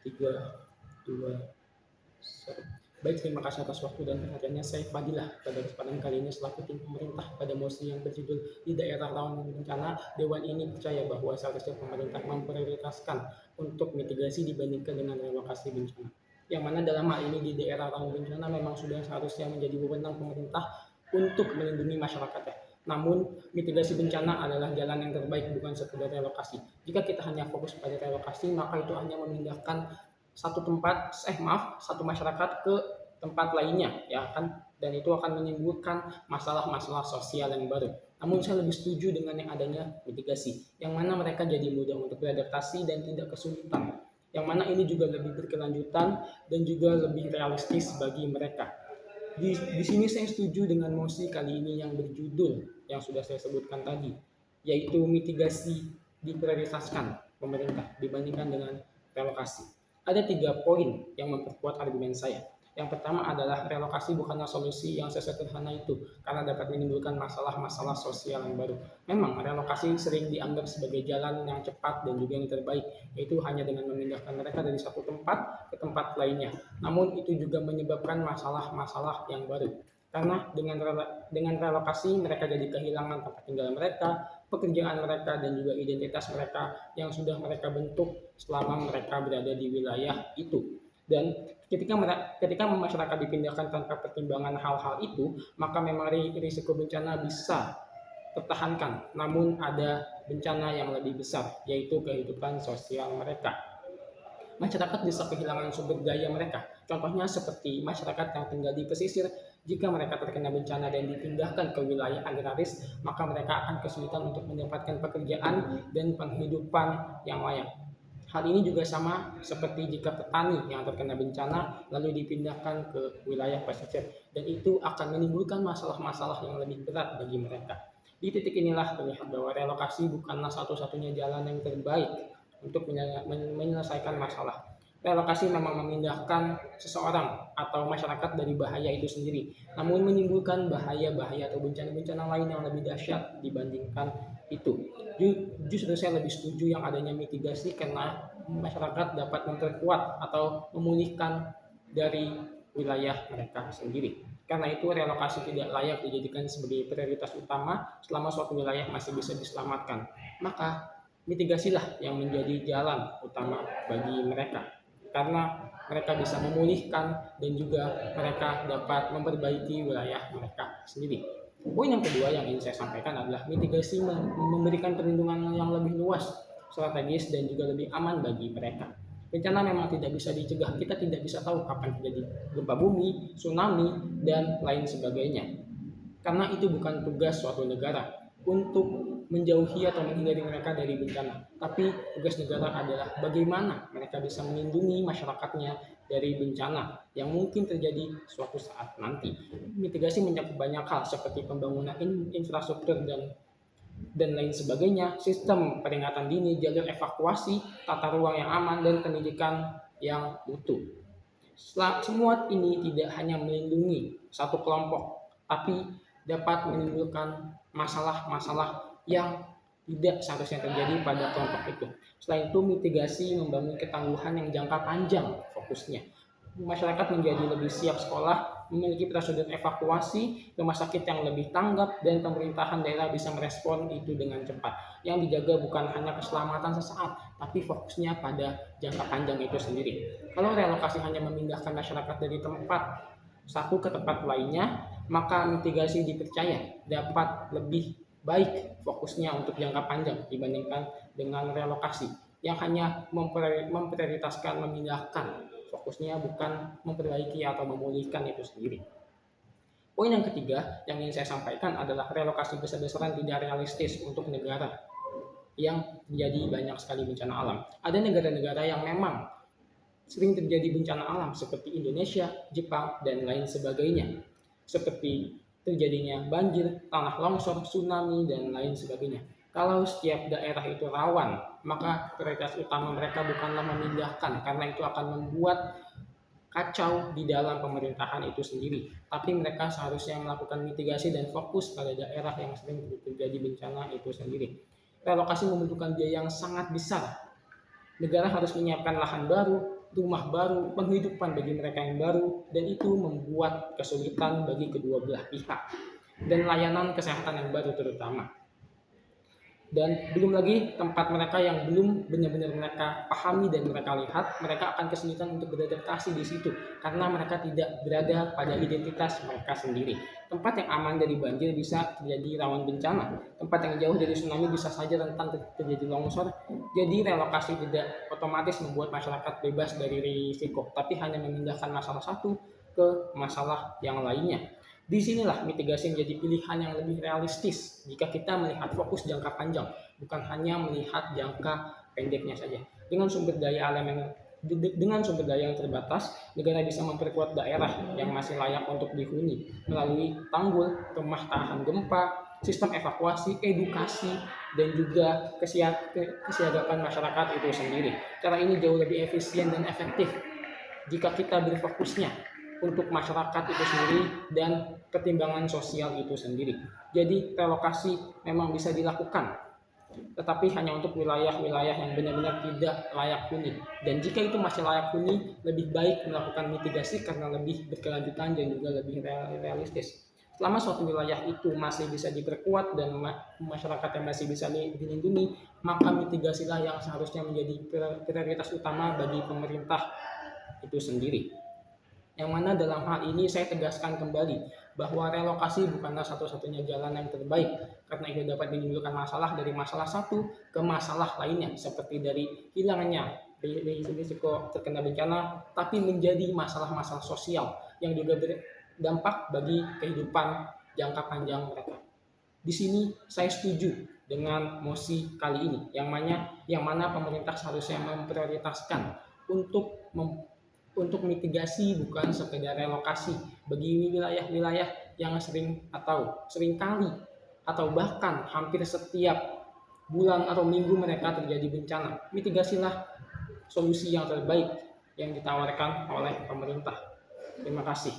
3, 2, 1. Baik, terima kasih atas waktu dan perhatiannya. Saya Fadilah. Pada kesempatan kali ini selaku tim pemerintah pada mosi yang berjudul di daerah rawan bencana, Dewan ini percaya bahwa seharusnya pemerintah memprioritaskan untuk mitigasi dibandingkan dengan relokasi bencana. Yang mana dalam hal ini di daerah rawan bencana memang sudah seharusnya menjadi wewenang pemerintah untuk melindungi masyarakatnya. Namun, mitigasi bencana adalah jalan yang terbaik, bukan sekedar relokasi. Jika kita hanya fokus pada relokasi, maka itu hanya memindahkan satu masyarakat ke tempat lainnya, ya kan, dan itu akan menimbulkan masalah-masalah sosial yang baru. Namun saya lebih setuju dengan yang adanya mitigasi, yang mana mereka jadi mudah untuk beradaptasi dan tidak kesulitan, yang mana ini juga lebih berkelanjutan dan juga lebih realistis bagi mereka. Di sini saya setuju dengan mosi kali ini yang berjudul yang sudah saya sebutkan tadi, yaitu mitigasi diprioritaskan pemerintah dibandingkan dengan relokasi. Ada 3 poin yang memperkuat argumen saya. Yang pertama adalah relokasi bukanlah solusi yang sesederhana itu karena dapat menimbulkan masalah-masalah sosial yang baru. Memang relokasi sering dianggap sebagai jalan yang cepat dan juga yang terbaik, yaitu hanya dengan memindahkan mereka dari satu tempat ke tempat lainnya. Namun itu juga menyebabkan masalah-masalah yang baru. Karena dengan relokasi mereka jadi kehilangan tempat tinggal mereka, pekerjaan mereka, dan juga identitas mereka yang sudah mereka bentuk selama mereka berada di wilayah itu. Dan ketika masyarakat dipindahkan tanpa pertimbangan hal-hal itu, maka memang risiko bencana bisa tertahankan. Namun ada bencana yang lebih besar, yaitu kehidupan sosial mereka. Masyarakat bisa kehilangan sumber daya mereka. Contohnya seperti masyarakat yang tinggal di pesisir, jika mereka terkena bencana dan dipindahkan ke wilayah agraris, maka mereka akan kesulitan untuk mendapatkan pekerjaan dan penghidupan yang layak. Hal ini juga sama seperti jika petani yang terkena bencana lalu dipindahkan ke wilayah pesisir, dan itu akan menimbulkan masalah-masalah yang lebih berat bagi mereka. Di titik inilah terlihat bahwa relokasi bukanlah satu-satunya jalan yang terbaik untuk menyelesaikan masalah. Relokasi memang memindahkan seseorang atau masyarakat dari bahaya itu sendiri, namun menimbulkan bahaya-bahaya atau bencana-bencana lain yang lebih dahsyat dibandingkan itu. Justru saya lebih setuju yang adanya mitigasi karena masyarakat dapat memperkuat atau memulihkan dari wilayah mereka sendiri. Karena itu relokasi tidak layak dijadikan sebagai prioritas utama selama suatu wilayah masih bisa diselamatkan. Maka mitigasilah yang menjadi jalan utama bagi mereka, karena mereka bisa memulihkan dan juga mereka dapat memperbaiki wilayah mereka sendiri. Poin yang kedua yang ingin saya sampaikan adalah mitigasi memberikan perlindungan yang lebih luas, strategis, dan juga lebih aman bagi mereka. Bencana memang tidak bisa dicegah, kita tidak bisa tahu kapan terjadi gempa bumi, tsunami, dan lain sebagainya. Karena itu bukan tugas suatu negara untuk menjauhi atau menghindari mereka dari bencana. Tapi tugas negara adalah bagaimana mereka bisa melindungi masyarakatnya dari bencana yang mungkin terjadi suatu saat nanti. Mitigasi mencakup banyak hal seperti pembangunan infrastruktur dan lain sebagainya, sistem peringatan dini, jalur evakuasi, tata ruang yang aman, dan pendidikan yang utuh. Semua ini tidak hanya melindungi satu kelompok, tapi dapat menimbulkan masalah-masalah yang tidak seharusnya terjadi pada kelompok itu. Selain itu, mitigasi membangun ketangguhan yang jangka panjang fokusnya. Masyarakat menjadi lebih siap sekolah, memiliki prosedur evakuasi, rumah sakit yang lebih tanggap, dan pemerintahan daerah bisa merespon itu dengan cepat. Yang dijaga bukan hanya keselamatan sesaat, tapi fokusnya pada jangka panjang itu sendiri. Kalau relokasi hanya memindahkan masyarakat dari tempat satu ke tempat lainnya, maka mitigasi dipercaya dapat lebih baik fokusnya untuk jangka panjang dibandingkan dengan relokasi yang hanya memprioritaskan memindahkan, fokusnya bukan memperbaiki atau memulihkan itu sendiri. Poin yang ketiga yang ingin saya sampaikan adalah relokasi besar-besaran tidak realistis untuk negara yang menjadi banyak sekali bencana alam. Ada negara-negara yang memang sering terjadi bencana alam seperti Indonesia, Jepang, dan lain sebagainya. Seperti terjadinya banjir, tanah longsor, tsunami, dan lain sebagainya. Kalau setiap daerah itu rawan, maka prioritas utama mereka bukanlah memindahkan, karena itu akan membuat kacau di dalam pemerintahan itu sendiri. Tapi mereka seharusnya melakukan mitigasi dan fokus pada daerah yang sering terjadi bencana itu sendiri. Relokasi membutuhkan biaya yang sangat besar. Negara harus menyiapkan lahan baru, rumah baru, penghidupan bagi mereka yang baru, dan itu membuat kesulitan bagi kedua belah pihak, dan layanan kesehatan yang baru terutama. Dan belum lagi tempat mereka yang belum benar-benar mereka pahami dan mereka lihat, mereka akan kesulitan untuk beradaptasi di situ karena mereka tidak berada pada identitas mereka sendiri. Tempat yang aman dari banjir bisa terjadi rawan bencana, tempat yang jauh dari tsunami bisa saja rentan terjadi longsor. Jadi relokasi tidak otomatis membuat masyarakat bebas dari risiko, tapi hanya memindahkan masalah satu ke masalah yang lainnya. Disinilah mitigasi menjadi pilihan yang lebih realistis jika kita melihat fokus jangka panjang, bukan hanya melihat jangka pendeknya saja. Dengan sumber daya yang terbatas, negara bisa memperkuat daerah yang masih layak untuk dihuni melalui tanggul, rumah tahan gempa, sistem evakuasi, edukasi, dan juga kesiagaan masyarakat itu sendiri. Cara ini jauh lebih efisien dan efektif jika kita berfokusnya untuk masyarakat itu sendiri dan pertimbangan sosial itu sendiri. Jadi relokasi memang bisa dilakukan, tetapi hanya untuk wilayah-wilayah yang benar-benar tidak layak huni. Dan jika itu masih layak huni, lebih baik melakukan mitigasi karena lebih berkelanjutan dan juga lebih realistis. Selama suatu wilayah itu masih bisa diperkuat dan masyarakat yang masih bisa dilindungi, maka mitigasilah yang seharusnya menjadi prioritas utama bagi pemerintah itu sendiri. Yang mana dalam hal ini saya tegaskan kembali bahwa relokasi bukanlah satu-satunya jalan yang terbaik, karena itu dapat menimbulkan masalah dari masalah satu ke masalah lainnya, seperti dari hilangnya risiko terkena bencana, tapi menjadi masalah-masalah sosial yang juga berdampak bagi kehidupan jangka panjang mereka. Di sini saya setuju dengan mosi kali ini, yang mana pemerintah seharusnya memprioritaskan untuk mitigasi, bukan sekedar relokasi bagi wilayah-wilayah yang seringkali atau bahkan hampir setiap bulan atau minggu mereka terjadi bencana. Mitigasilah solusi yang terbaik yang ditawarkan oleh pemerintah. Terima kasih.